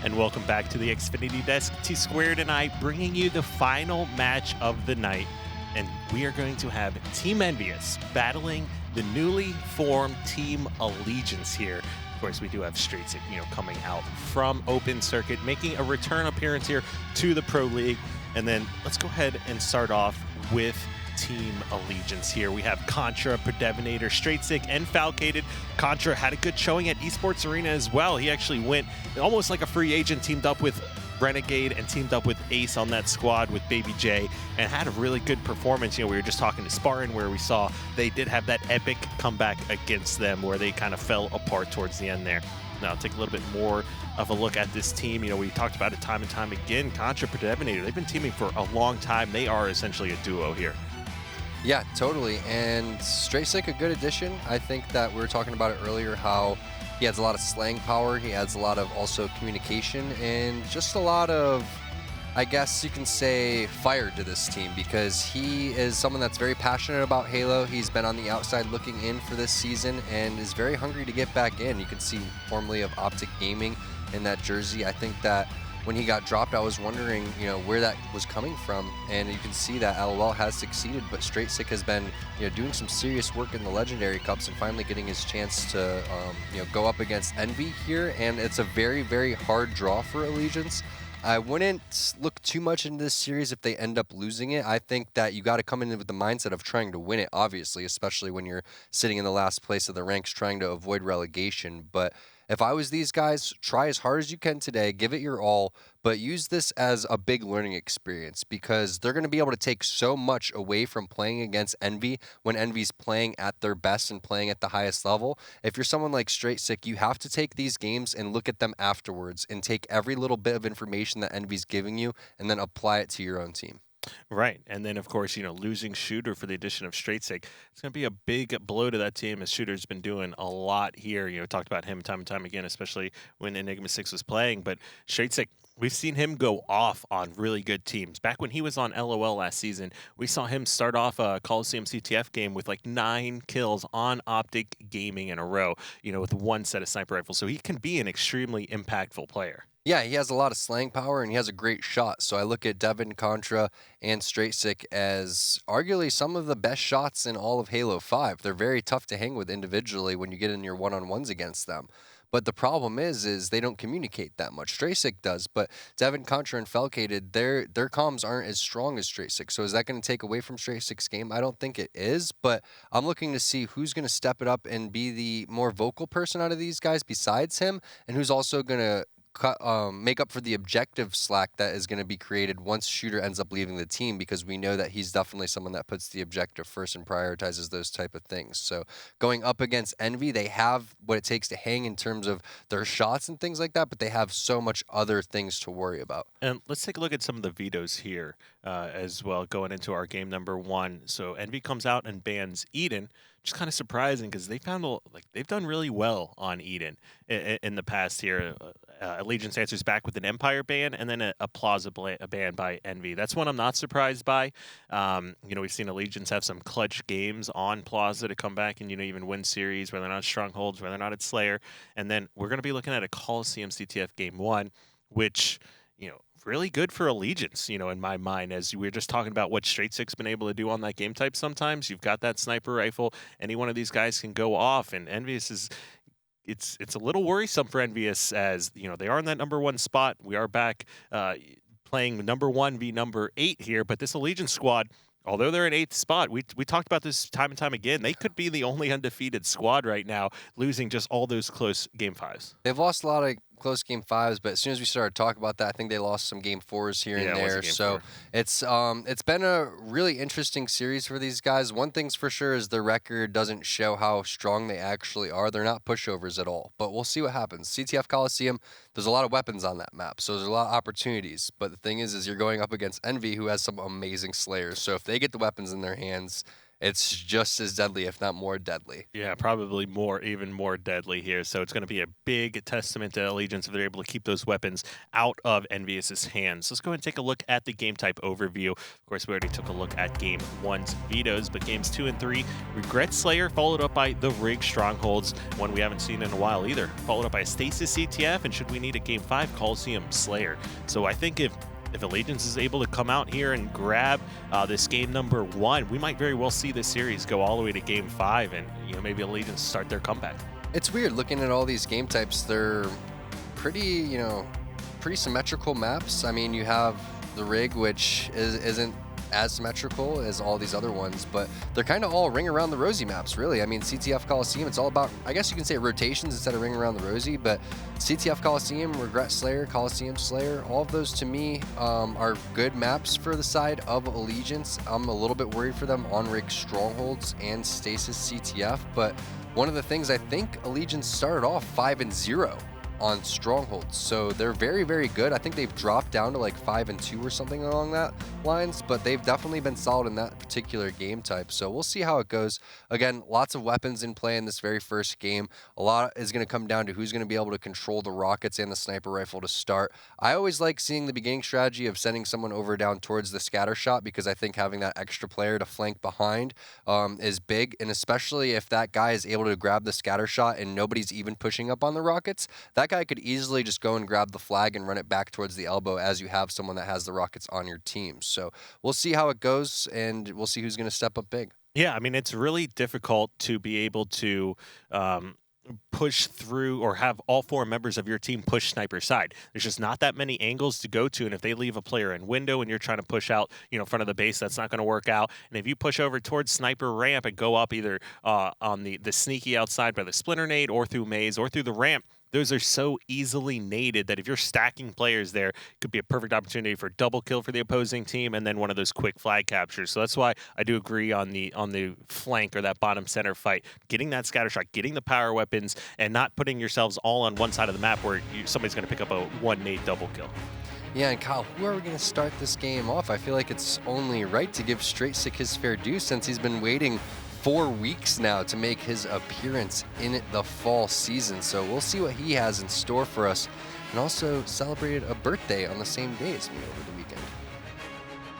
and welcome back to the Xfinity Desk. T Squared and I bringing you the final match of the night, and we are going to have Team Envyus battling the newly formed Team Allegiance here. Of course, we do have Streets, coming out from Open Circuit, making a return appearance here to the Pro League. And then let's go ahead and start off with Team Allegiance here. We have Contra, Predevinator, Straightsig, and Falcated. Contra had a good showing at Esports Arena as well. He actually went almost like a free agent, teamed up with Renegade and teamed up with Ace on that squad with Baby J, and had a really good performance. We were just talking to Spartan where we saw they did have that epic comeback against them where they kind of fell apart towards the end there. Now, take a little bit more of a look at this team. We talked about it time and time again. Contra, Predevinator, they've been teaming for a long time. They are essentially a duo here. Yeah, totally. And Straightsig, a good addition. I think that we were talking about it earlier, how he adds a lot of slang power. He adds a lot of also communication and just a lot of, I guess you can say, fire to this team, because he is someone that's very passionate about Halo. He's been on the outside looking in for this season and is very hungry to get back in. You can see formerly of Optic Gaming in that jersey. I think that when he got dropped, I was wondering, where that was coming from, and you can see that LOL has succeeded, but Straightsig has been, doing some serious work in the Legendary Cups and finally getting his chance to, go up against Envy here, and it's a very, very hard draw for Allegiance. I wouldn't look too much into this series if they end up losing it. I think that you got to come in with the mindset of trying to win it, obviously, especially when you're sitting in the last place of the ranks trying to avoid relegation. But if I was these guys, try as hard as you can today, give it your all, but use this as a big learning experience, because they're going to be able to take so much away from playing against Envy when Envy's playing at their best and playing at the highest level. If you're someone like Straightsig, you have to take these games and look at them afterwards and take every little bit of information that Envy's giving you and then apply it to your own team. Right. And then, of course, losing Shooter for the addition of Straightsig, it's going to be a big blow to that team, as Shooter's been doing a lot here. Talked about him time and time again, especially when Enigma 6 was playing. But Straightsig, we've seen him go off on really good teams. Back when he was on LOL last season, we saw him start off a Coliseum CTF game with like 9 kills on Optic Gaming in a row, with one set of sniper rifles. So he can be an extremely impactful player. Yeah, he has a lot of slang power and he has a great shot. So I look at Devin, Contra, and Straightsig as arguably some of the best shots in all of Halo 5. They're very tough to hang with individually when you get in your one-on-ones against them. But the problem is they don't communicate that much. Straightsig does, but Devin, Contra, and Falcated, their comms aren't as strong as Straightsig. So is that going to take away from Straightsig's game? I don't think it is, but I'm looking to see who's going to step it up and be the more vocal person out of these guys besides him, and who's also going to make up for the objective slack that is going to be created once Shooter ends up leaving the team, because we know that he's definitely someone that puts the objective first and prioritizes those type of things. So going up against Envy, they have what it takes to hang in terms of their shots and things like that, but they have so much other things to worry about. And let's take a look at some of the vetoes here as well, going into our game number 1. So Envy comes out and bans Eden, which is kind of surprising because they've done really well on Eden in the past here. Allegiance answers back with an Empire ban and then a Plaza ban by Envy. That's one I'm not surprised by. We've seen Allegiance have some clutch games on Plaza to come back and even win series, whether or not it's Strongholds, whether or not it's Slayer. And then we're going to be looking at a Coliseum CTF game 1, which really good for Allegiance, in my mind, as we were just talking about what Straightsig's been able to do on that game type sometimes. You've got that sniper rifle. Any one of these guys can go off, and Envyus is... It's a little worrisome for Envyus, as they are in that number 1 spot. We are back playing number 1 v number 8 here, but this Allegiance squad, although they're in 8th spot, we talked about this time and time again. They could be the only undefeated squad right now, losing just all those close game 5s. They've lost a lot of close game 5s, but as soon as we started talking about that, I think they lost some game 4s here and there. So it's been a really interesting series for these guys. One thing's for sure is their record doesn't show how strong they actually are. They're not pushovers at all, but we'll see what happens. CTF Coliseum, there's a lot of weapons on that map, so there's a lot of opportunities. But the thing is you're going up against Envy, who has some amazing slayers. So if they get the weapons in their hands, it's just as deadly, if not more deadly. Yeah, probably even more deadly here. So it's going to be a big testament to Allegiance if they're able to keep those weapons out of Envious's hands. Let's go ahead and take a look at the game type overview. Of course, we already took a look at Game 1's Vetoes, but Games 2 and 3, Regret Slayer, followed up by the Rig Strongholds, one we haven't seen in a while either, followed up by Stasis CTF, and should we need a Game 5, Coliseum Slayer. So I think if Allegiance is able to come out here and grab this game number 1, we might very well see this series go all the way to Game 5, and maybe Allegiance start their comeback. It's weird looking at all these game types. They're pretty, pretty symmetrical maps. I mean, you have the Rig, which isn't as symmetrical as all these other ones, but they're kind of all ring around the rosy maps, really. I mean, CTF Coliseum, it's all about, I guess you can say rotations instead of ring around the rosy, but CTF Coliseum, Regret Slayer, Coliseum Slayer, all of those to me are good maps for the side of Allegiance. I'm a little bit worried for them on Rig Strongholds and Stasis CTF, but one of the things, I think Allegiance started off 5-0 on Strongholds, so they're very, very good. I think they've dropped down to like 5-2 or something along that lines, but they've definitely been solid in that particular game type. So we'll see how it goes. Again, lots of weapons in play in this very first game. A lot is going to come down to who's going to be able to control the rockets and the sniper rifle to start. I always like seeing the beginning strategy of sending someone over down towards the scatter shot, because I think having that extra player to flank behind is big, and especially if that guy is able to grab the scatter shot and nobody's even pushing up on the rockets, that guy could easily just go and grab the flag and run it back towards the elbow as you have someone that has the rockets on your team. So we'll see how it goes, and we'll see who's going to step up big. Yeah, I mean, it's really difficult to be able to push through or have all 4 members of your team push sniper side. There's just not that many angles to go to, and if they leave a player in window and you're trying to push out, front of the base, that's not going to work out. And if you push over towards sniper ramp and go up either on the sneaky outside by the splinter nade or through maze or through the ramp, those are so easily naded that if you're stacking players there, it could be a perfect opportunity for double kill for the opposing team and then one of those quick flag captures. So that's why I do agree on the flank or that bottom center fight, getting that scatter shot, getting the power weapons, and not putting yourselves all on one side of the map where somebody's going to pick up a 1 nade double kill. Yeah, and Kyle, who are we going to start this game off? I feel like it's only right to give Straight Sick his fair due, since he's been waiting 4 weeks now to make his appearance in the fall season. So we'll see what he has in store for us, and also celebrated a birthday on the same day as me over the weekend.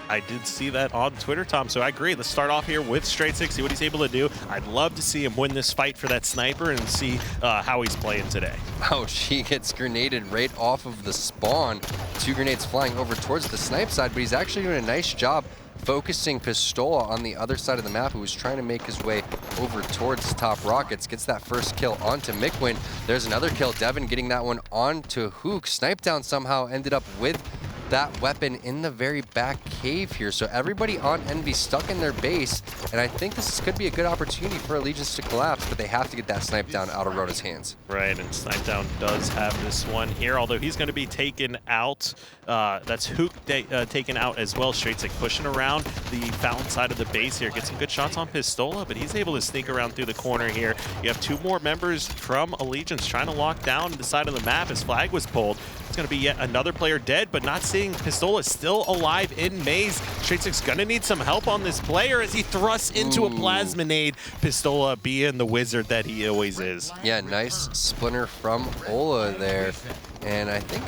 I did see that on Twitter, Tom, so I agree. Let's start off here with Straight Sick, see what he's able to do. I'd love to see him win this fight for that sniper and see how he's playing today. Oh, he gets grenaded right off of the spawn. 2 grenades flying over towards the snipe side, but he's actually doing a nice job focusing Pistola on the other side of the map, who was trying to make his way over towards top rockets. Gets that first kill onto Mikwin. There's another kill. Devin getting that one onto Hook. Snipe down somehow ended up with that weapon in the very back cave here. So everybody on Envy stuck in their base, and I think this could be a good opportunity for Allegiance to collapse, but they have to get that snipe down out of Rota's hands. Right, and snipe down does have this one here, although he's going to be taken out. That's Hook taken out as well. Straight Sick pushing around the fountain side of the base here. Get some good shots on Pistola, but he's able to sneak around through the corner here. You have 2 more members from Allegiance trying to lock down the side of the map. His flag was pulled. It's going to be yet another player dead, but not seeing Pistola still alive in maze. Straight Sick's going to need some help on this player as he thrusts into a plasminade. Pistola being the wizard that he always is. Yeah, nice splinter from Ola there. And I think,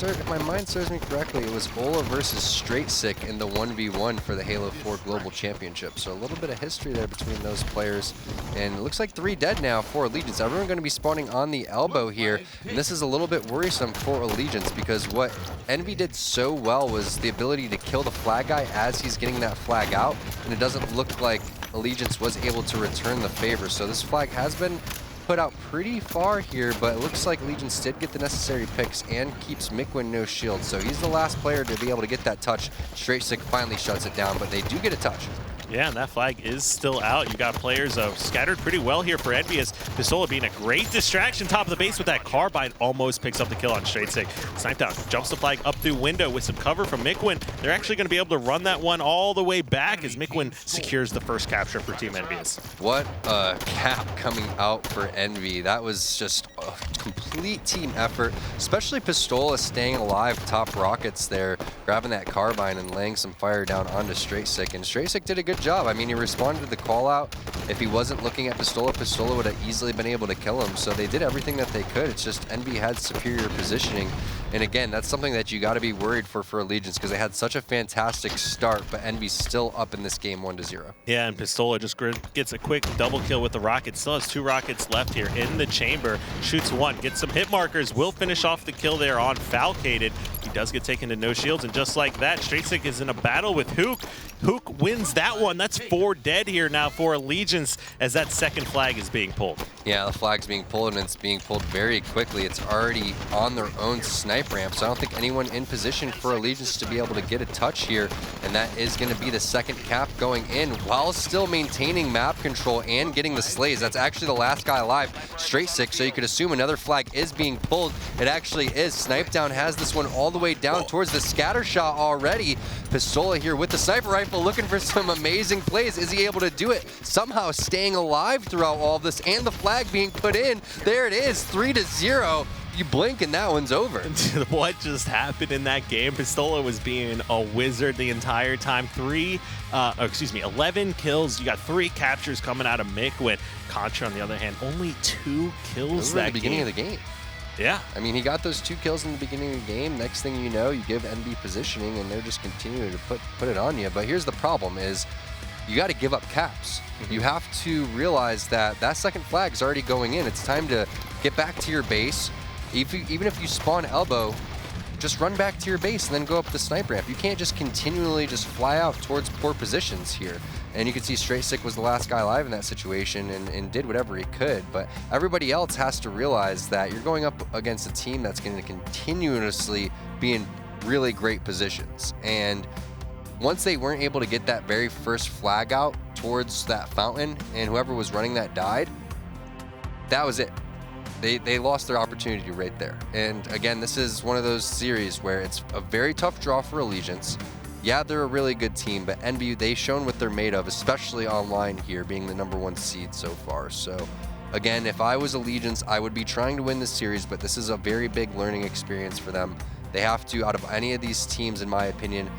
if my mind serves me correctly, it was Ola versus Straight Sick in the 1v1 for the Halo 4 Global Championship. So a little bit of history there between those players. And it looks like 3 dead now for Allegiance. Everyone going to be spawning on the elbow here. And this is a little bit worrisome for Allegiance, because what Envy did so well was the ability to kill the flag guy as he's getting that flag out. And it doesn't look like Allegiance was able to return the favor. So this flag has been put out pretty far here, but it looks like Allegiance did get the necessary picks and keeps Mikwin no shield. So he's the last player to be able to get that touch. Straight Sick finally shuts it down, but they do get a touch. Yeah, and that flag is still out. You got players scattered pretty well here for Envyus. Pistola being a great distraction top of the base with that carbine. Almost picks up the kill on Straight Sick. Snipe down, jumps the flag up through window with some cover from Mikwin. They're actually going to be able to run that one all the way back as Mikwin secures the first capture for Team Envyus. What a cap coming out for Envy. That was just a complete team effort, especially Pistola staying alive top rockets there, grabbing that carbine and laying some fire down onto Straightsick. And Straightsick did a good job. I mean, he responded to the call out. If he wasn't looking at Pistola, Pistola would have easily been able to kill him. So they did everything that they could. It's just Envy had superior positioning. And again, that's something that you got to be worried for Allegiance, because they had such a fantastic start, but Envy's still up in this game 1-0. Yeah, and Pistola just gets a quick double kill with the rocket. Still has 2 rockets left here in the chamber. Shoots 1, gets some hit markers, will finish off the kill there on Falcated. He does get taken to no shields, and just like that, Straightsick is in a battle with Hook. Hook wins that one. That's 4 dead here now for Allegiance as that second flag is being pulled. Yeah, the flag's being pulled, and it's being pulled very quickly. It's already on their own snipe ramp, so I don't think anyone in position for Allegiance to be able to get a touch here, and that is going to be the second cap going in while still maintaining map control and getting the slays. That's actually the last guy alive, Straightsick, so you could assume another flag is being pulled. It actually is. Snipedown has this one all the way down towards the scatter shot already. Pistola here with the sniper rifle looking for some amazing plays. Is he able to do it? Somehow staying alive throughout all of this, and the flag being put in. There it is, 3-0. You blink and that one's over. What just happened in that game? Pistola was being a wizard the entire time. 11 kills. You got 3 captures coming out of Mick. Contra, on the other hand, only 2 kills that at the beginning of the game. Yeah. I mean, he got those 2 kills in the beginning of the game. Next thing you know, you give NB positioning, and they're just continuing to put it on you. But here's the problem is you got to give up caps. You have to realize that that second flag is already going in. It's time to get back to your base. Even if you spawn elbow, just run back to your base and then go up the sniper ramp. You can't just continually just fly out towards poor positions here. And you can see Straightsick was the last guy alive in that situation and did whatever he could. But everybody else has to realize that you're going up against a team that's going to continuously be in really great positions. And once they weren't able to get that very first flag out towards that fountain and whoever was running that died, that was it. They lost their opportunity right there. And again, this is one of those series where it's a very tough draw for Allegiance. Yeah, they're a really good team, but Envy, they've shown what they're made of, especially online here, being the #1 seed so far. So again, if I was Allegiance, I would be trying to win this series, but this is a very big learning experience for them. They have to, out of any of these teams, in my opinion,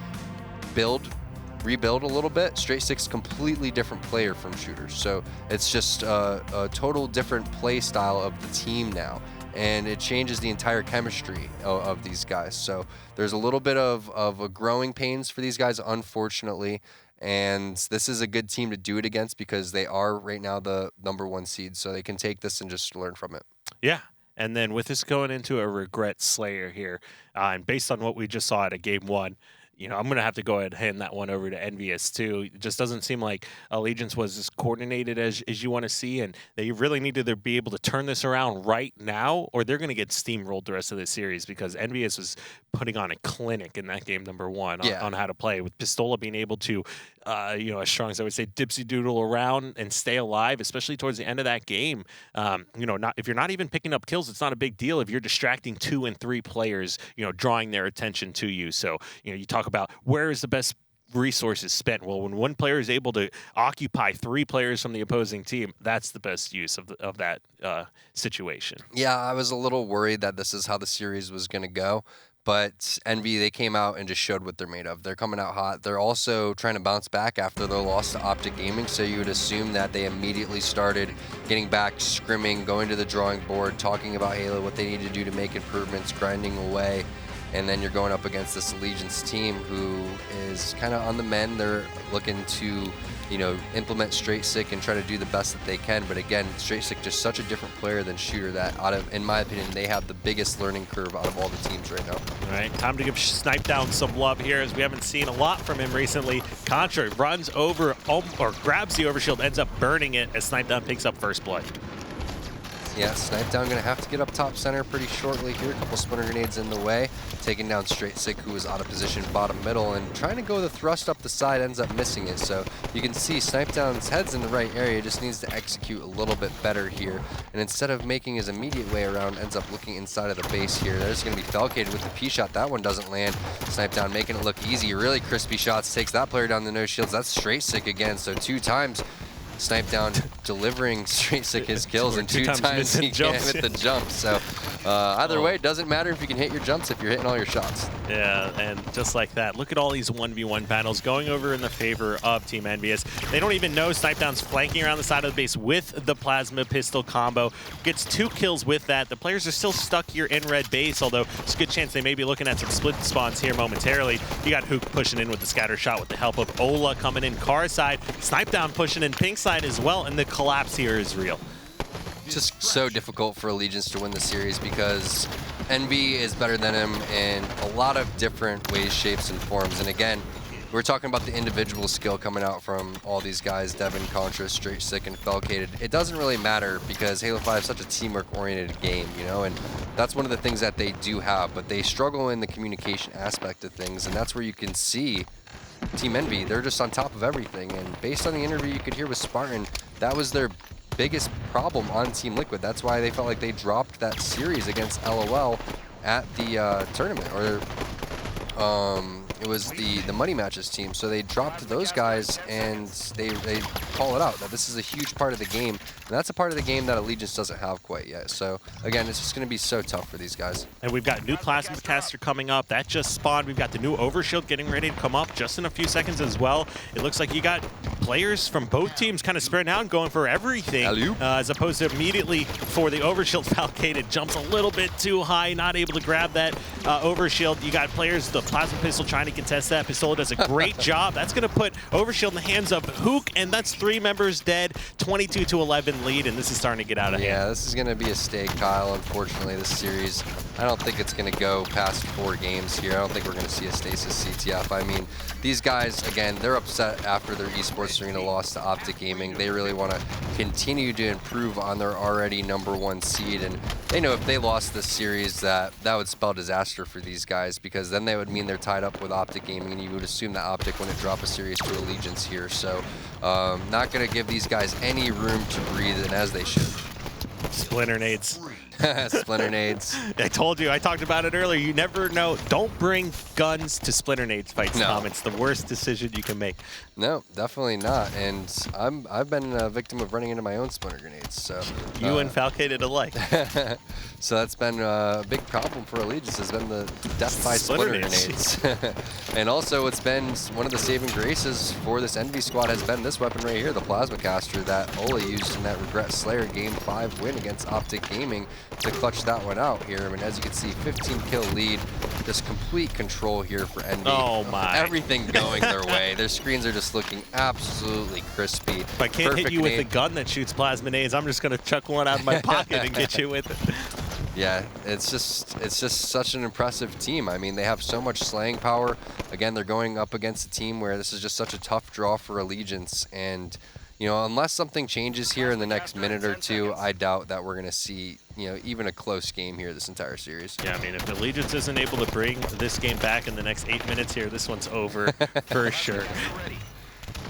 rebuild a little bit. Straightsick's completely different player from shooters, so it's just a total different play style of the team now, and it changes the entire chemistry of these guys. So there's a little bit of a growing pains for these guys, unfortunately, and this is a good team to do it against because they are right now the #1 seed, so they can take this and just learn from it. Yeah. And then with this going into a regret slayer here, and based on what we just saw at a game 1, I'm going to have to go ahead and hand that one over to Envyus, too. It just doesn't seem like Allegiance was as coordinated as you want to see, and they really need to either be able to turn this around right now, or they're going to get steamrolled the rest of the series, because Envyus was putting on a clinic in that game #1 on how to play, with Pistola being able to, as strong as I would say, dipsy doodle around and stay alive, especially towards the end of that game. If you're not even picking up kills, it's not a big deal if you're distracting 2 and 3 players, drawing their attention to you. So, you talk about where is the best resources spent. Well, when one player is able to occupy 3 players from the opposing team, that's the best use of that situation. Yeah, I was a little worried that this is how the series was going to go. But Envy, they came out and just showed what they're made of. They're coming out hot. They're also trying to bounce back after their loss to Optic Gaming, so you would assume that they immediately started getting back, scrimming, going to the drawing board, talking about Halo, what they need to do to make improvements, grinding away. And then you're going up against this Allegiance team who is kind of on the mend. They're looking to, implement Straightsick and try to do the best that they can. But again, Straightsick just such a different player than Shooter that, in my opinion, they have the biggest learning curve out of all the teams right now. All right, time to give Snipedown some love here, as we haven't seen a lot from him recently. Contra runs over or grabs the overshield, ends up burning it as Snipedown picks up first blood. Yeah, Snipedown going to have to get up top center pretty shortly here. A couple splinter grenades in the way. Taking down Straightsick, who was out of position bottom middle, and trying to go the thrust up the side, ends up missing it. So you can see Snipedown's head's in the right area, just needs to execute a little bit better here. And instead of making his immediate way around, ends up looking inside of the base here. There's going to be Falcated with the P-shot. That one doesn't land. Snipedown making it look easy. Really crispy shots. Takes that player down the no shields. That's Straightsick again. So 2 times. Snipe Down delivering straight sick his kills, and two times missing he jumps. can't hit the jumps. So either way, it doesn't matter if you can hit your jumps if you're hitting all your shots. Yeah, and just like that, look at all these 1v1 battles going over in the favor of Team Envyus. They don't even know Snipe Down's flanking around the side of the base with the plasma pistol combo. Gets 2 kills with that. The players are still stuck here in red base, although it's a good chance they may be looking at some split spawns here momentarily. You got Hook pushing in with the scatter shot with the help of Ola coming in car side. Snipe Down pushing in pink side as well, and the collapse here is real. Just so difficult for Allegiance to win the series because Envy is better than him in a lot of different ways, shapes, and forms. And again, we're talking about the individual skill coming out from all these guys, Devin, Contra, Straight Sick, and Falcated. It doesn't really matter because Halo 5 is such a teamwork-oriented game, you know, and that's one of the things that they do have, but they struggle in the communication aspect of things, and that's where you can see Team Envy. They're just on top of everything, and based on the interview you could hear with Spartan, that was their biggest problem on Team Liquid. That's why they felt like they dropped that series against LOL at the tournament, or it was the Money Matches team. So they dropped those guys, and they call it out that this is a huge part of the game, and that's a part of the game that Allegiance doesn't have quite yet. So again, it's just going to be so tough for these guys. And we've got new Plasma Caster coming up. That just spawned. We've got the new Overshield getting ready to come up just in a few seconds as well. It looks like you got players from both teams kind of spreading out and going for everything, as opposed to immediately for the Overshield. Falcated jumps a little bit too high, not able to grab that Overshield. You got players, the Plasma Pistol trying to contest that. Pistola does a great job. That's going to put Overshield in the hands of Hook, and that's 3 members dead, 22-11 lead, and this is starting to get out of hand. Yeah, this is going to be a stake, Kyle, unfortunately, this series. I don't think it's going to go past 4 games here. I don't think we're going to see a stasis CTF. I mean, these guys, again, they're upset after their Esports Arena loss to Optic Gaming. They really want to continue to improve on their already #1 seed, and they know if they lost this series that would spell disaster for these guys, because then they would mean they're tied up with Optic Gaming, and you would assume that Optic wouldn't drop a series to Allegiance here. So not going to give these guys any room to breathe, and as they should. Splinter nades. Splinter nades. I told you, I talked about it earlier. You never know. Don't bring guns to Splinter nades fights, Tom. It's the worst decision you can make. No, definitely not. And I've been a victim of running into my own splinter grenades. So you and Falcated alike. So that's been a big problem for Allegiance, has been the death by splinter grenades. And also what's been one of the saving graces for this Envy squad has been this weapon right here, the Plasma Caster that Ola used in that Regret Slayer Game 5 win against Optic Gaming to clutch that one out here. I mean, as you can see, 15 kill lead, just complete control here for Envy. Oh my. Everything going their way. Their screens are just looking absolutely crispy. If I can't hit you with a gun that shoots plasma nades, I'm just going to chuck one out of my pocket and get you with it. Yeah, it's just such an impressive team. I mean, they have so much slaying power. Again, they're going up against a team where this is just such a tough draw for Allegiance, and you know, unless something changes here in the next minute or two, I doubt that we're going to see, you know, even a close game here this entire series. Yeah, I mean, if Allegiance isn't able to bring this game back in the next 8 minutes here, this one's over for sure.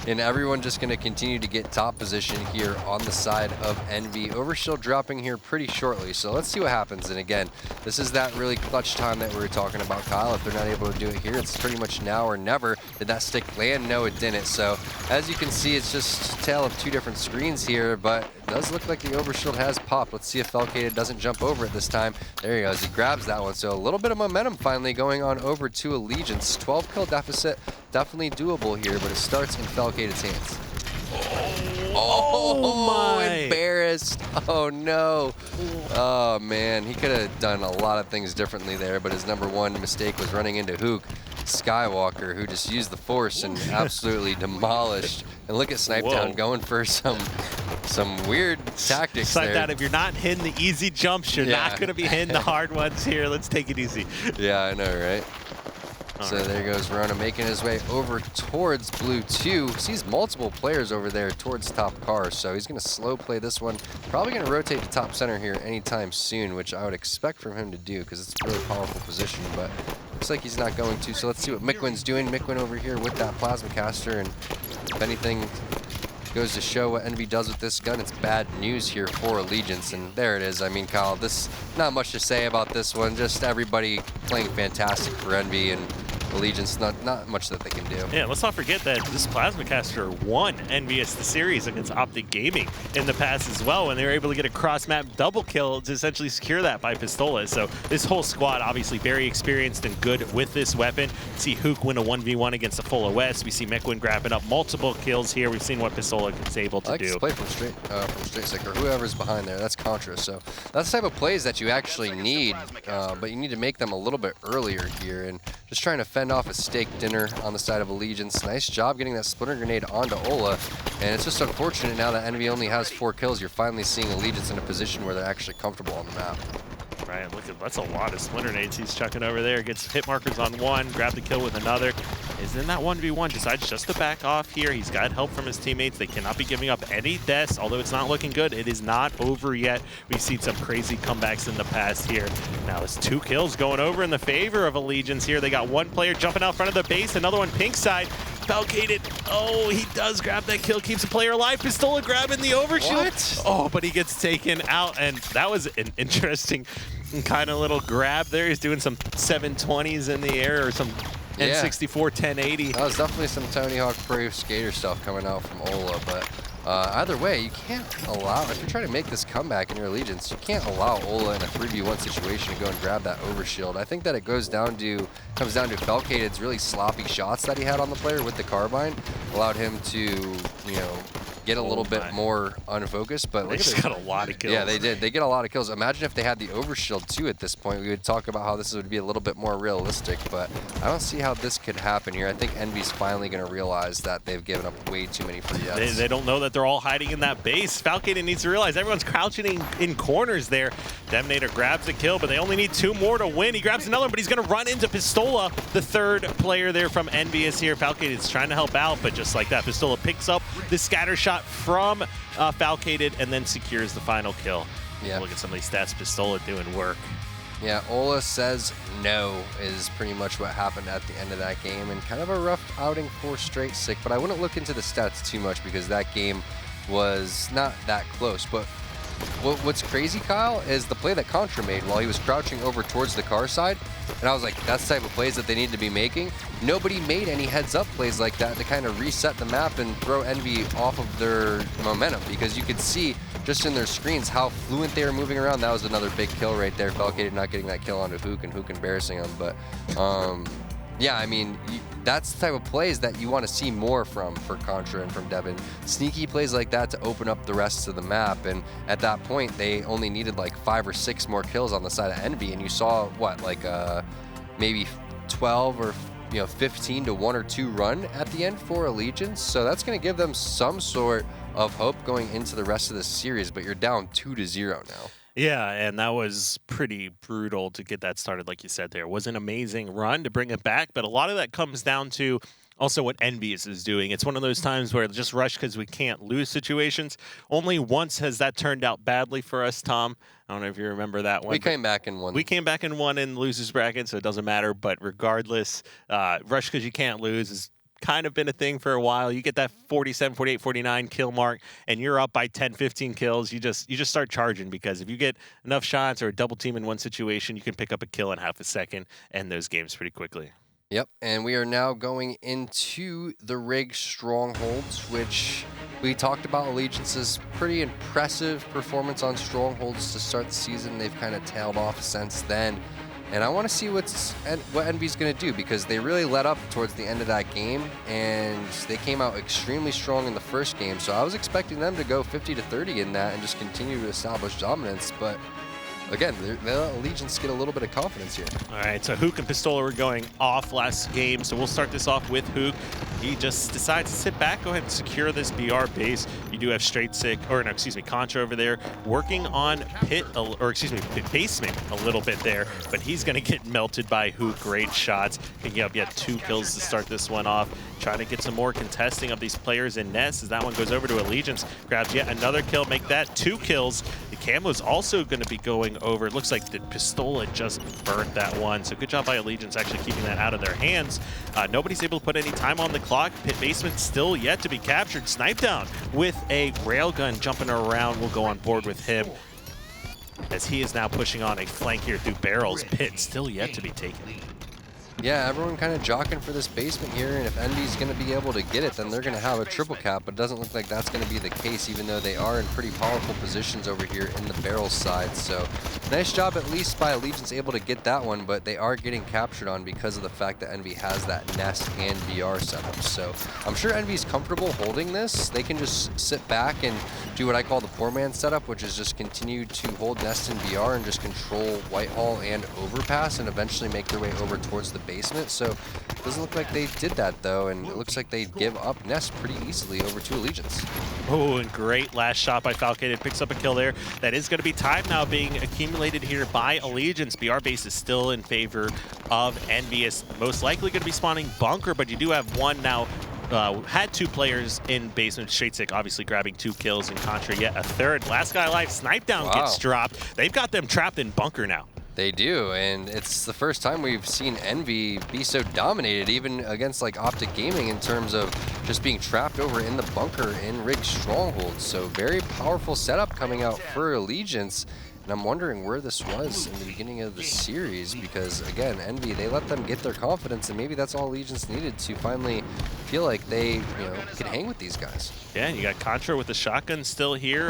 And everyone just going to continue to get top position here on the side of Envy. Overshield dropping here pretty shortly, so let's see what happens. And again, this is that really clutch time that we were talking about, Kyle. If they're not able to do it here, it's pretty much now or never. Did that stick land? No, it didn't. So as you can see, it's just a tale of 2 different screens here, but it does look like the Overshield has popped. Let's see if Falcated doesn't jump over it this time. There he goes. He grabs that one. So a little bit of momentum finally going on over to Allegiance. 12 kill deficit, definitely doable here, but it starts in Falcated's hands. Oh my. Embarrassed. Oh no. Oh man, he could have done a lot of things differently there, but his #1 mistake was running into Hook Skywalker, who just used the force and absolutely demolished. And look at Snipe Down going for some weird tactics Snipe there. Down, if you're not hitting the easy jumps, you're not going to be hitting the hard ones here. Let's take it easy. Yeah, I know, right? So there goes Rona making his way over towards Blue 2. Sees multiple players over there towards top car, so he's going to slow play this one. Probably going to rotate to top center here anytime soon, which I would expect from him to do because it's a really powerful position, but looks like he's not going to. So let's see what Mikwin's doing. Mikwin over here with that Plasma Caster, and if anything goes to show what Envy does with this gun, it's bad news here for Allegiance, and there it is. I mean, Kyle, this not much to say about this one. Just everybody playing fantastic for Envy, and Allegiance, not much that they can do. Yeah, let's not forget that this Plasma Caster won Envyus the series against Optic Gaming in the past as well, when they were able to get a cross-map double kill to essentially secure that by Pistola. So this whole squad obviously very experienced and good with this weapon. We see Hook win a 1v1 against a full OS. We see Mekwin grabbing up multiple kills here. We've seen what Pistola is able to do. I like this play from Straight Sick, or whoever's behind there. That's Contra. So that's the type of plays that you actually need, but you need to make them a little bit earlier here. And just trying to fend off a steak dinner on the side of Allegiance. Nice job getting that splinter grenade onto Ola. And it's just unfortunate now that Envy only has 4 kills. You're finally seeing Allegiance in a position where they're actually comfortable on the map. Right, look at, that's a lot of splinter nades he's chucking over there. Gets hit markers on one, grab the kill with another. Is in that 1v1, decides just to back off here. He's got help from his teammates. They cannot be giving up any deaths, although it's not looking good. It is not over yet. We've seen some crazy comebacks in the past here. Now it's 2 kills going over in the favor of Allegiance here. They got one player jumping out front of the base, another one pink side. Falcated. Oh, he does grab that kill, keeps a player alive. Pistola grabbing the overshield. What? Oh, but he gets taken out, and that was an interesting kind of little grab there. He's doing some 720s in the air or some N64 1080. That was definitely some Tony Hawk Pro Skater stuff coming out from Ola, but either way, you can't allow, if you're trying to make this comeback in your Allegiance, you can't allow Ola in a 3v1 situation to go and grab that overshield. I think that it comes down to Falcated's really sloppy shots that he had on the player with the carbine, allowed him to, you know, get a little bit more unfocused, but they just got a lot of kills. Yeah, they did. They get a lot of kills. Imagine if they had the overshield too at this point. We would talk about how this would be a little bit more realistic, but I don't see how this could happen here. I think Envy's finally going to realize that they've given up way too many free deaths. They don't know that they're all hiding in that base. Falcated needs to realize everyone's crouching in corners there. Deminator grabs a kill, but they only need 2 more to win. He grabs another one, but he's going to run into Pistola, the 3rd player there from Envyus here. Falcated's trying to help out, but just like that, Pistola picks up the scatter shot from Falcated and then secures the final kill. Yeah. Look at some of these stats. Pistola doing work. Yeah, Ola says no is pretty much what happened at the end of that game, and kind of a rough outing for Straight Sick, but I wouldn't look into the stats too much because that game was not that close. But what's crazy, Kyle, is the play that Contra made while he was crouching over towards the car side, and I was like, that's the type of plays that they need to be making. Nobody made any heads-up plays like that to kind of reset the map and throw Envy off of their momentum, because you could see just in their screens how fluent they were moving around. That was another big kill right there. Falcated not getting that kill onto Hook, and Hook embarrassing him. But yeah, I mean, that's the type of plays that you want to see more from for Contra and from Devin. Sneaky plays like that to open up the rest of the map. And at that point, they only needed like 5 or 6 more kills on the side of Envy. And you saw, what, like maybe 12 or 15 to 1 or 2 run at the end for Allegiance. So that's going to give them some sort of hope going into the rest of the series. But you're down 2-0 now. Yeah, and that was pretty brutal to get that started, like you said there. It was an amazing run to bring it back, but a lot of that comes down to also what Envyus is doing. It's one of those times where just rush because we can't lose situations. Only once has that turned out badly for us, Tom. I don't know if you remember that one. We came back and won. We came back and won in losers bracket, so it doesn't matter. But regardless, rush because you can't lose is kind of been a thing for a while. You get that 47, 48, 49 kill mark and you're up by 10, 15 kills. You just start charging, because if you get enough shots or a double team in one situation, you can pick up a kill in half a second and those games pretty quickly. Yep, and we are now going into the Rig Strongholds, which we talked about Allegiance's pretty impressive performance on Strongholds to start the season. They've kind of tailed off since then. And I want to see what Envy's going to do, because they really let up towards the end of that game, and they came out extremely strong in the first game. So I was expecting them to go 50-30 in that and just continue to establish dominance. But again, the Allegiance get a little bit of confidence here. All right, so Hook and Pistola were going off last game, so we'll start this off with Hook. He just decides to sit back, go ahead and secure this BR base. You do have Contra over there working on basement a little bit there, but he's going to get melted by Hook. Great shots. Picking up yet 2 kills to start this one off. Trying to get some more contesting of these players in nest as that one goes over to Allegiance. Grabs yet another kill, make that 2 kills. The Camo's also going to be going over. It looks like the Pistola just burnt that one, so good job by Allegiance actually keeping that out of their hands. Nobody's able to put any time on the clock. Pit basement still yet to be captured. Snipe down with a railgun jumping around. We'll go on board with him as he is now pushing on a flank here through barrels. Pit still yet to be taken. Yeah, everyone kind of jockeying for this basement here, and if Envy's going to be able to get it, then they're going to have a triple cap, but it doesn't look like that's going to be the case, even though they are in pretty powerful positions over here in the barrel side. So nice job at least by Allegiance able to get that one, but they are getting captured on because of the fact that Envy has that Nest and VR setup. So I'm sure Envy's comfortable holding this. They can just sit back and do what I call the poor man setup, which is just continue to hold Nest and VR and just control Whitehall and overpass and eventually make their way over towards the basement. So it doesn't look like they did that though, and it looks like they give up Nest pretty easily over to Allegiance. Oh, and great last shot by Falcated. Picks up a kill there. That is going to be time now being accumulated here by Allegiance. BR base is still in favor of Envyus. Most likely going to be spawning bunker, but you do have one now. Had two players in basement. Straight obviously grabbing 2 kills, and Contra yet a third. Last guy alive, Snipe Down gets dropped. They've got them trapped in bunker now. They do, and it's the first time we've seen Envy be so dominated, even against like Optic Gaming, in terms of just being trapped over in the bunker in Rig Stronghold. So very powerful setup coming out for Allegiance. And I'm wondering where this was in the beginning of the series, because again, Envy, they let them get their confidence, and maybe that's all Allegiance needed to finally feel like they, could hang with these guys. Yeah, you got Contra with the shotgun still here.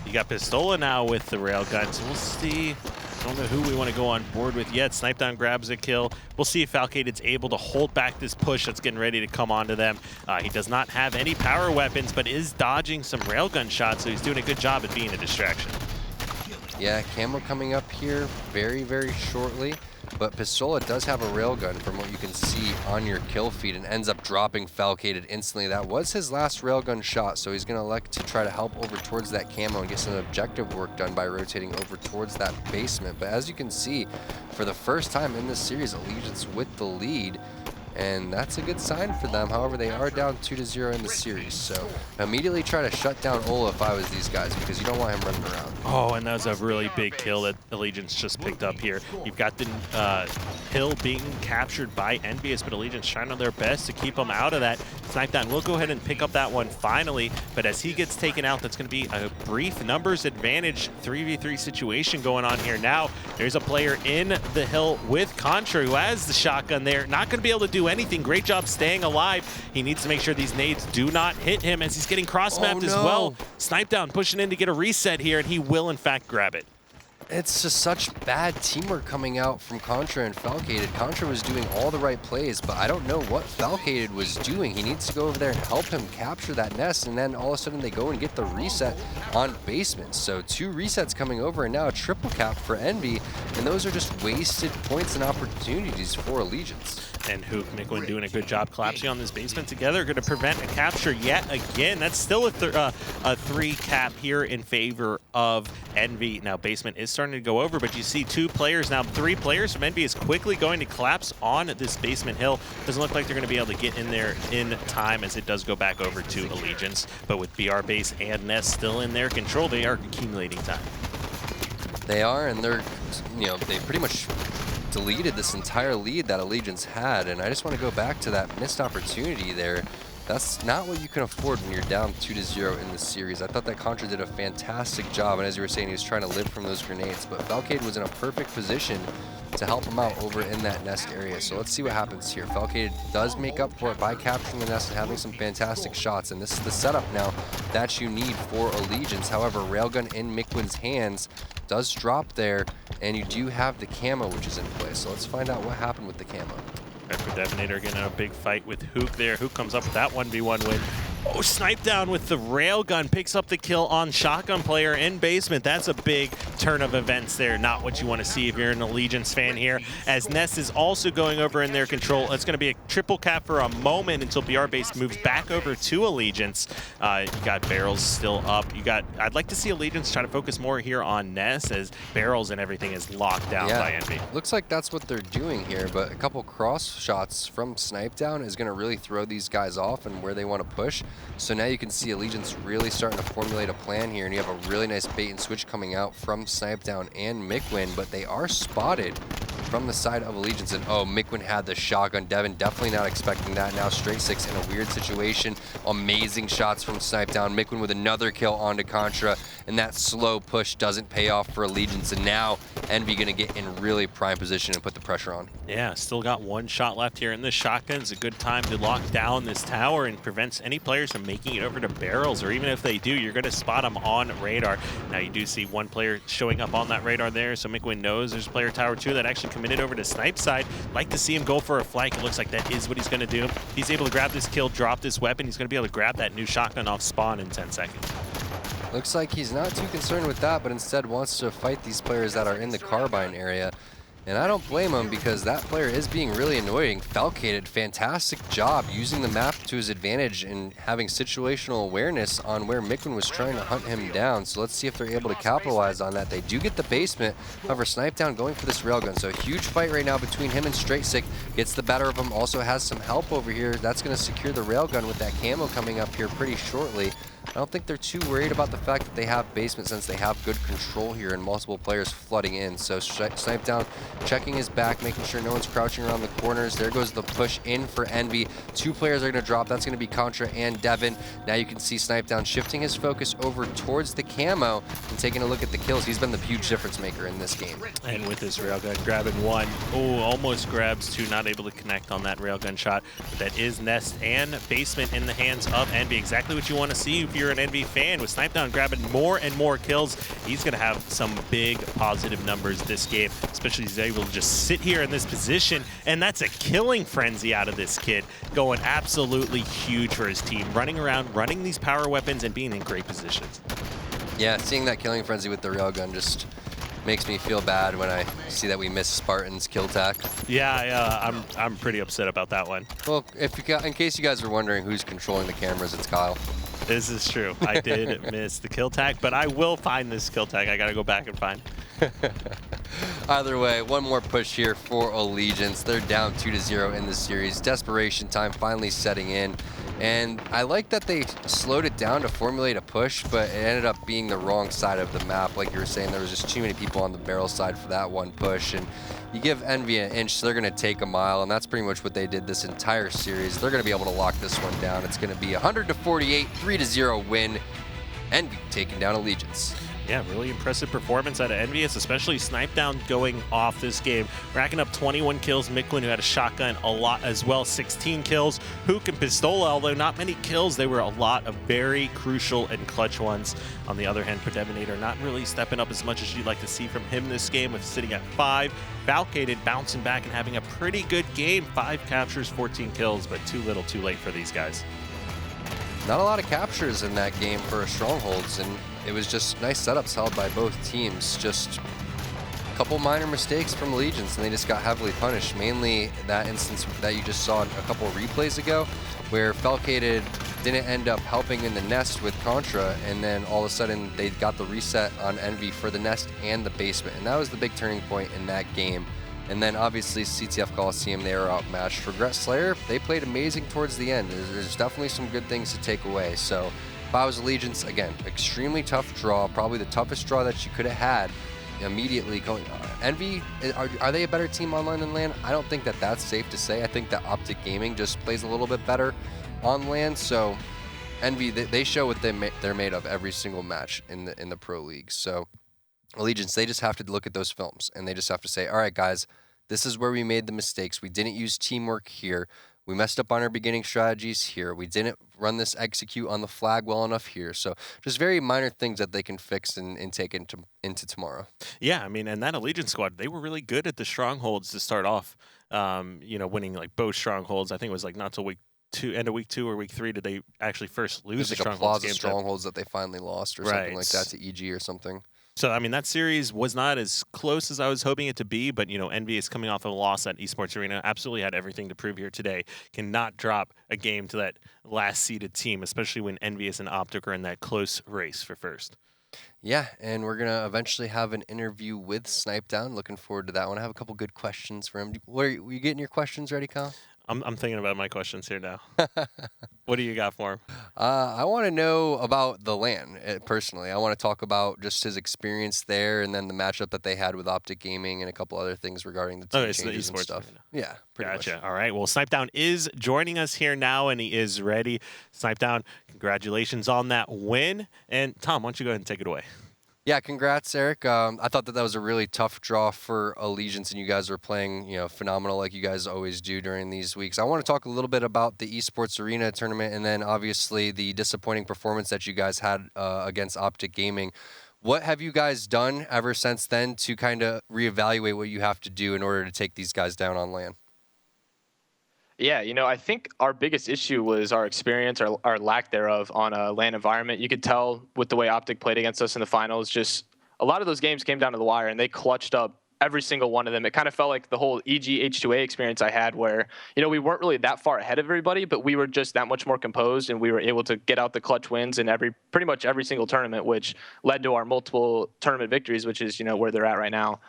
You got Pistola now with the railgun, so we'll see. I don't know who we want to go on board with yet. Snipe Down grabs a kill. We'll see if Falcated's able to hold back this push that's getting ready to come onto them. He does not have any power weapons, but is dodging some railgun shots, so he's doing a good job at being a distraction. Yeah, camo coming up here very, very shortly. But Pistola does have a railgun from what you can see on your kill feed, and ends up dropping Falcated instantly. That was his last railgun shot, so he's going to elect to try to help over towards that camo and get some objective work done by rotating over towards that basement. But as you can see, for the first time in this series, Allegiance with the lead, and that's a good sign for them. However, they are down 2-0 in the series, so immediately try to shut down Ola if I was these guys, because you don't want him running around. Oh, and that was a really big kill that Allegiance just picked up here. You've got the hill being captured by Envyus, but Allegiance trying their best to keep him out of that. Snipe Down will go ahead and pick up that one finally, but as he gets taken out, that's going to be a brief numbers advantage 3v3 situation going on here. Now, there's a player in the hill with Contra who has the shotgun there. Not going to be able to do anything. Great job staying alive. He needs to make sure these nades do not hit him as he's getting cross-mapped as well. Snipe Down pushing in to get a reset here, and he will in fact grab it. It's just such bad teamwork coming out from Contra and Falcated. Contra was doing all the right plays, but I don't know what Falcated was doing. He needs to go over there and help him capture that nest, and then all of a sudden they go and get the reset on basement. So 2 resets coming over, and now a triple cap for Envy, and those are just wasted points and opportunities for Allegiance. And Hook Micklin doing a good job collapsing on this basement together. Going to prevent a capture yet again. That's still a 3 cap here in favor of Envy. Now basement is starting to go over, but you see 2 players now. 3 players from Envy is quickly going to collapse on this basement hill. Doesn't look like they're going to be able to get in there in time, as it does go back over to Allegiance. But with BR base and Nest still in their control, they are accumulating time. They are, and they're, they pretty much deleted this entire lead that Allegiance had, and I just want to go back to that missed opportunity there. That's not what you can afford when you're down 2-0 in the series. I thought that Contra did a fantastic job, and as you were saying, he was trying to live from those grenades, but Falcade was in a perfect position to help him out over in that nest area. So let's see what happens here. Falcade does make up for it by capturing the nest and having some fantastic shots, and this is the setup now that you need for Allegiance. However, railgun in Mickwin's hands does drop there, and you do have the camo, which is in place. So let's find out what happened with the camo. Pepper Devonator getting a big fight with Hook there. Hook comes up with that 1v1 win. Oh, Snipe Down with the railgun, picks up the kill on shotgun player in basement. That's a big turn of events there. Not what you want to see if you're an Allegiance fan here. As Nest is also going over in their control. It's going to be a triple cap for a moment until BR base moves back over to Allegiance. You got barrels still up. I'd like to see Allegiance try to focus more here on Nest, as barrels and everything is locked down by Envy. Looks like that's what they're doing here, but a couple cross shots from Snipe Down is going to really throw these guys off and where they want to push. So now you can see Allegiance really starting to formulate a plan here, and you have a really nice bait and switch coming out from Snipe Down and Mickwin, but they are spotted from the side of Allegiance. And oh, Miquin had the shotgun. Devin definitely not expecting that. Now Straight Six in a weird situation. Amazing shots from Snipe Down. Miquin with another kill onto Contra. And that slow push doesn't pay off for Allegiance. And now Envy going to get in really prime position and put the pressure on. Yeah, still got one shot left here in this shotgun. It's a good time to lock down this tower and prevents any players from making it over to barrels, or even if they do, you're going to spot them on radar. Now you do see one player showing up on that radar there, so Miquin knows there's player tower 2 that actually committed over to Snipe's side. Like to see him go for a flank. It looks like that is what he's going to do. He's able to grab this kill, drop this weapon. He's going to be able to grab that new shotgun off spawn in 10 seconds. Looks like he's not too concerned with that, but instead wants to fight these players that are in the carbine area. And I don't blame him, because that player is being really annoying. Falcated, fantastic job using the map to his advantage and having situational awareness on where Miquin was trying to hunt him down. So let's see if they're able to capitalize on that. They do get the basement. However, Snipe Down going for this railgun. So a huge fight right now between him and Straight Sick. Gets the better of him. Also has some help over here. That's going to secure the railgun with that camo coming up here pretty shortly. I don't think they're too worried about the fact that they have basement, since they have good control here and multiple players flooding in. So Snipe Down checking his back, making sure no one's crouching around the corners. There goes the push in for Envy. 2 players are going to drop. That's going to be Contra and Devin. Now you can see Snipe Down shifting his focus over towards the camo and taking a look at the kills. He's been the huge difference maker in this game. And with this railgun, grabbing 1. Oh, almost grabs 2, not able to connect on that railgun shot. But that is Nest and basement in the hands of Envy. Exactly what you want to see if you're an Envy fan. With Snipe Down grabbing more and more kills, he's going to have some big positive numbers this game, especially he's able to just sit here in this position, and that's a killing frenzy out of this kid. Going absolutely huge for his team, running around, running these power weapons, and being in great positions. Yeah, seeing that killing frenzy with the railgun just makes me feel bad when I see that we miss Spartan's kill tack. Yeah, I'm pretty upset about that one. Well, in case you guys are wondering who's controlling the cameras, it's Kyle. This is true. I did miss the kill tag, but I will find this kill tag. I got to go back and find. Either way, one more push here for Allegiance. They're down 2-0 in the series. Desperation time finally setting in. And I like that they slowed it down to formulate a push, but it ended up being the wrong side of the map. Like you were saying, there was just too many people on the barrel side for that one push. And you give Envy an inch, so they're going to take a mile, and that's pretty much what they did this entire series. They're going to be able to lock this one down. It's going to be 100-48, 3-0 win. Envy taking down Allegiance. Yeah, really impressive performance out of Envyus, especially Snipe Down going off this game. Racking up 21 kills. Miquin, who had a shotgun, a lot as well, 16 kills. Hook and Pistola, although not many kills, they were a lot of very crucial and clutch ones. On the other hand, Predeminator not really stepping up as much as you'd like to see from him this game, with sitting at 5. Falcated bouncing back and having a pretty good game. 5 captures, 14 kills, but too little too late for these guys. Not a lot of captures in that game for Strongholds, and it was just nice setups held by both teams. Just a couple minor mistakes from Allegiance, and they just got heavily punished. Mainly that instance that you just saw a couple replays ago, where Falcated didn't end up helping in the nest with Contra, and then all of a sudden they got the reset on Envy for the nest and the basement, and that was the big turning point in that game. And then obviously CTF Coliseum, they were outmatched. For Regret Slayer, they played amazing towards the end. There's definitely some good things to take away. So if I was Allegiance, again, extremely tough draw, probably the toughest draw that you could have had immediately going. Envy, are they a better team online than LAN? I don't think that that's safe to say. I think that Optic Gaming just plays a little bit better on LAN. So Envy, they show what they're made of every single match in the pro league. So Allegiance, they just have to look at those films, and they just have to say, all right, guys, this is where we made the mistakes. We didn't use teamwork here. We messed up on our beginning strategies here. We didn't run this execute on the flag well enough here. So just very minor things that they can fix and take into tomorrow. Yeah, I mean, and that Allegiance squad, they were really good at the strongholds to start off, winning like both strongholds. I think it was like not till end of week 2 or week 3 did they actually first lose the like a strongholds Plaza strongholds that they finally lost or something like that to EG or something. So, I mean, that series was not as close as I was hoping it to be, but, Envy is coming off of a loss at Esports Arena. Absolutely had everything to prove here today. Cannot drop a game to that last-seeded team, especially when Envyus and Optic are in that close race for first. Yeah, and we're going to eventually have an interview with Snipe Down. Looking forward to that one. I have a couple good questions for him. Were you getting your questions ready, Kyle? I'm thinking about my questions here now. What do you got for him? I want to know about the LAN personally. I want to talk about just his experience there, and then the matchup that they had with Optic Gaming, and a couple other things regarding the team Okay, so the changes and esports stuff. arena. Yeah, pretty much. Gotcha. All right. Well, Snipedown is joining us here now, and he is ready. Snipedown, congratulations on that win. And Tom, why don't you go ahead and take it away? Yeah, congrats, Eric. I thought that was a really tough draw for Allegiance, and you guys are playing, phenomenal like you guys always do during these weeks. I want to talk a little bit about the Esports Arena tournament, and then obviously the disappointing performance that you guys had against Optic Gaming. What have you guys done ever since then to kind of reevaluate what you have to do in order to take these guys down on LAN? Yeah, I think our biggest issue was our experience, our lack thereof on a LAN environment. You could tell with the way Optic played against us in the finals, just a lot of those games came down to the wire, and they clutched up every single one of them. It kind of felt like the whole EG H2A experience I had where, we weren't really that far ahead of everybody, but we were just that much more composed, and we were able to get out the clutch wins in pretty much every single tournament, which led to our multiple tournament victories, which is, where they're at right now.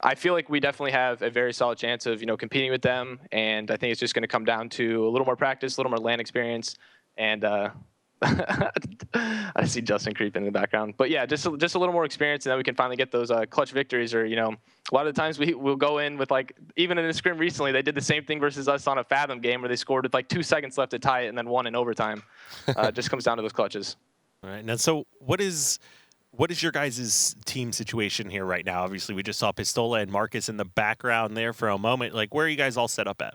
I feel like we definitely have a very solid chance of, competing with them, and I think it's just going to come down to a little more practice, a little more LAN experience, and I see Justin creeping in the background. But yeah, just a little more experience, and then we can finally get those clutch victories. Or a lot of the times we'll go in with even in the scrim recently, they did the same thing versus us on a Fathom game where they scored with 2 seconds left to tie it and then won in overtime. Just comes down to those clutches. All right. Now, so what is your guys' team situation here right now? Obviously, we just saw Pistola and Marcus in the background there for a moment. Where are you guys all set up at?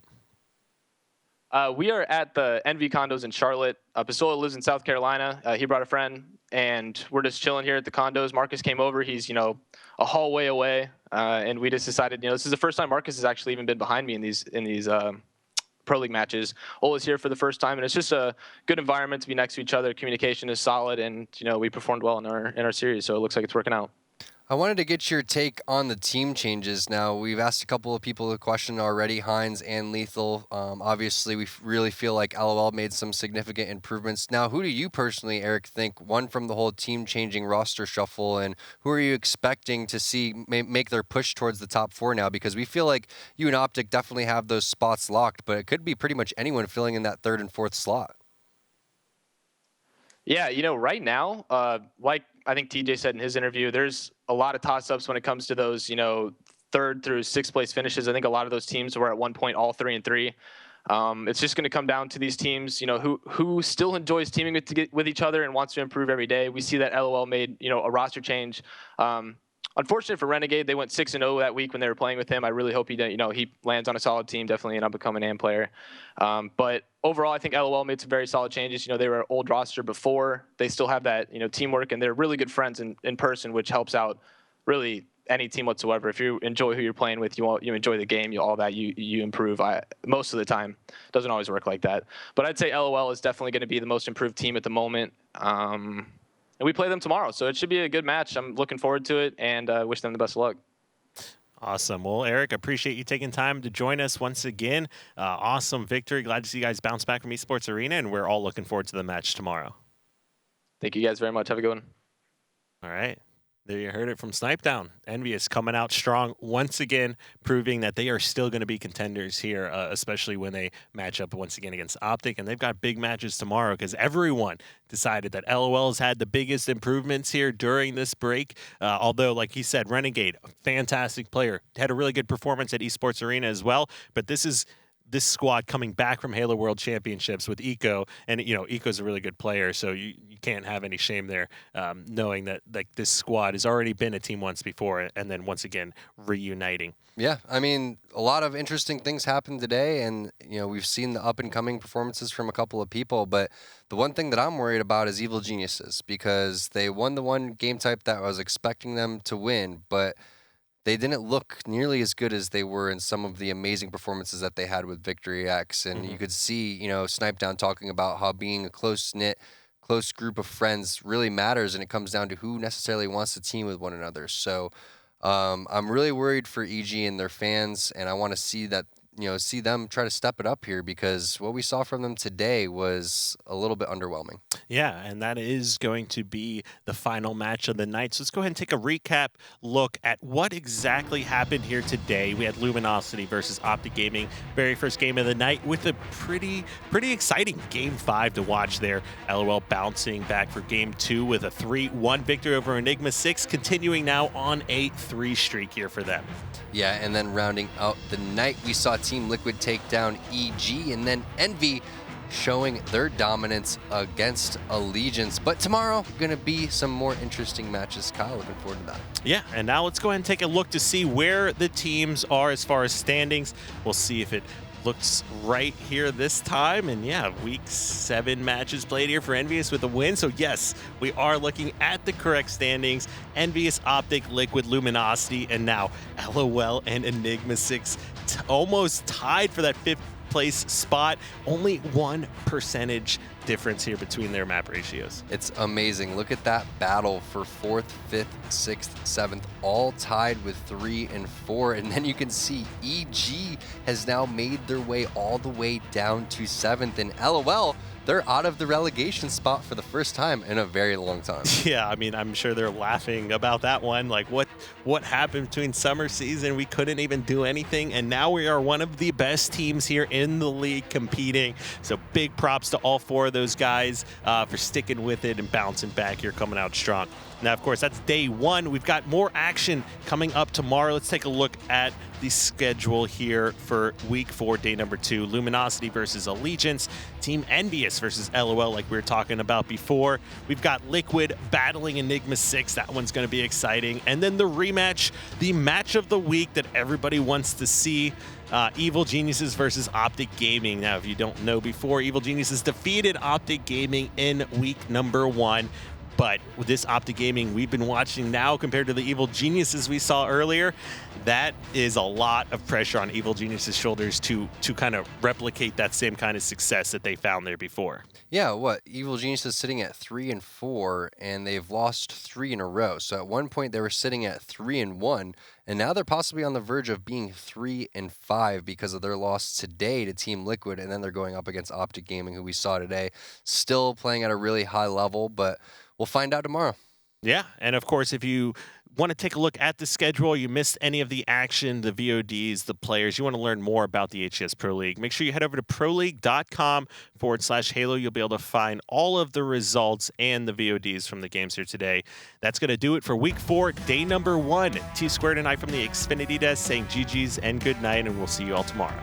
We are at the Envy condos in Charlotte. Pistola lives in South Carolina. He brought a friend, and we're just chilling here at the condos. Marcus came over. He's, a hallway away, and we just decided, this is the first time Marcus has actually even been behind me in these Pro League matches. Ola's here for the first time, and it's just a good environment to be next to each other. Communication is solid, and we performed well in our series, so it looks like it's working out. I wanted to get your take on the team changes. Now, we've asked a couple of people the question already, Hines and Lethal. Obviously, we really feel like LOL made some significant improvements. Now, who do you personally, Eric, think won from the whole team-changing roster shuffle, and who are you expecting to see make their push towards the top 4 now? Because we feel like you and Optic definitely have those spots locked, but it could be pretty much anyone filling in that 3rd and 4th slot. Yeah, right now, like I think TJ said in his interview, there's a lot of toss-ups when it comes to those, 3rd through 6th place finishes. I think a lot of those teams were at one point all 3 and 3. It's just going to come down to these teams, who still enjoys teaming with each other and wants to improve every day. We see that LOL made, a roster change. Unfortunate for Renegade, they went 6-0 that week when they were playing with him. I really hope he lands on a solid team, definitely an up-and-coming AM player. But overall, I think LOL made some very solid changes. They were an old roster before. They still have that, teamwork, and they're really good friends in person, which helps out really any team whatsoever. If you enjoy who you're playing with, you enjoy the game, all that, you improve. Most of the time, doesn't always work like that. But I'd say LOL is definitely going to be the most improved team at the moment. And we play them tomorrow, so it should be a good match. I'm looking forward to it, and wish them the best of luck. Awesome. Well, Eric, I appreciate you taking time to join us once again. Awesome victory. Glad to see you guys bounce back from Esports Arena, and we're all looking forward to the match tomorrow. Thank you guys very much. Have a good one. All right. There you heard it from Snipedown. Envyus coming out strong once again, proving that they are still going to be contenders here, especially when they match up once again against Optic. And they've got big matches tomorrow because everyone decided that LOL has had the biggest improvements here during this break. Although, like he said, Renegade, fantastic player, had a really good performance at Esports Arena as well. But this squad coming back from Halo World Championships with Eco, and Eco's a really good player, so you can't have any shame there, knowing that this squad has already been a team once before, and then once again reuniting. Yeah, I mean, a lot of interesting things happened today, and we've seen the up and coming performances from a couple of people, but the one thing that I'm worried about is Evil Geniuses, because they won the one game type that I was expecting them to win, but they didn't look nearly as good as they were in some of the amazing performances that they had with Victory X. And you could see, Snipedown talking about how being a close-knit, close group of friends really matters, and it comes down to who necessarily wants to team with one another. So I'm really worried for EG and their fans, and I want to see that see them try to step it up here, because what we saw from them today was a little bit underwhelming. Yeah, and that is going to be the final match of the night. So let's go ahead and take a recap look at what exactly happened here today. We had Luminosity versus Optic Gaming, very first game of the night, with a pretty exciting Game 5 to watch there. LOL bouncing back for Game 2 with a 3-1 victory over Enigma 6, continuing now on a 3 streak here for them. Yeah, and then rounding out the night, we saw Team Liquid take down EG, and then Envy showing their dominance against Allegiance. But tomorrow, going to be some more interesting matches. Kyle, looking forward to that. Yeah, and now let's go ahead and take a look to see where the teams are as far as standings. We'll see if it looks right here this time. And yeah, week 7 matches played here for Envyus with a win. So yes, we are looking at the correct standings. Envyus, Optic, Liquid, Luminosity, and now LOL and Enigma 6 almost tied for that 5th place spot. Only 1 percentage difference here between their map ratios. It's amazing. Look at that battle for 4th, 5th, 6th, 7th, all tied with 3 and 4. And then you can see EG has now made their way all the way down to 7th. And LOL, they're out of the relegation spot for the first time in a very long time. Yeah, I mean, I'm sure they're laughing about that one. Like, what happened between summer season? We couldn't even do anything, and now we are one of the best teams here in the league competing. So big props to all 4 of those guys for sticking with it and bouncing back here, coming out strong. Now, of course, that's day 1. We've got more action coming up tomorrow. Let's take a look at the schedule here for week 4, day number 2. Luminosity versus Allegiance. Team Envyus versus LOL, like we were talking about before. We've got Liquid battling Enigma 6. That one's going to be exciting. And then the rematch, the match of the week that everybody wants to see. Evil Geniuses versus Optic Gaming. Now, if you don't know before, Evil Geniuses defeated Optic Gaming in week number 1. But with this Optic Gaming we've been watching now compared to the Evil Geniuses we saw earlier, that is a lot of pressure on Evil Geniuses' shoulders to kind of replicate that same kind of success that they found there before. Yeah, what? Evil Genius is sitting at 3 and 4, and they've lost 3 in a row. So at one point they were sitting at 3 and 1, and now they're possibly on the verge of being 3 and 5 because of their loss today to Team Liquid, and then they're going up against Optic Gaming, who we saw today, still playing at a really high level, but we'll find out tomorrow. Yeah, and of course, if you want to take a look at the schedule, you missed any of the action, the VODs, the players, you want to learn more about the HCS Pro League, make sure you head over to proleague.com/Halo. You'll be able to find all of the results and the VODs from the games here today. That's going to do it for week 4, day number 1. T Squared and I from the Xfinity Desk saying GG's and good night, and we'll see you all tomorrow.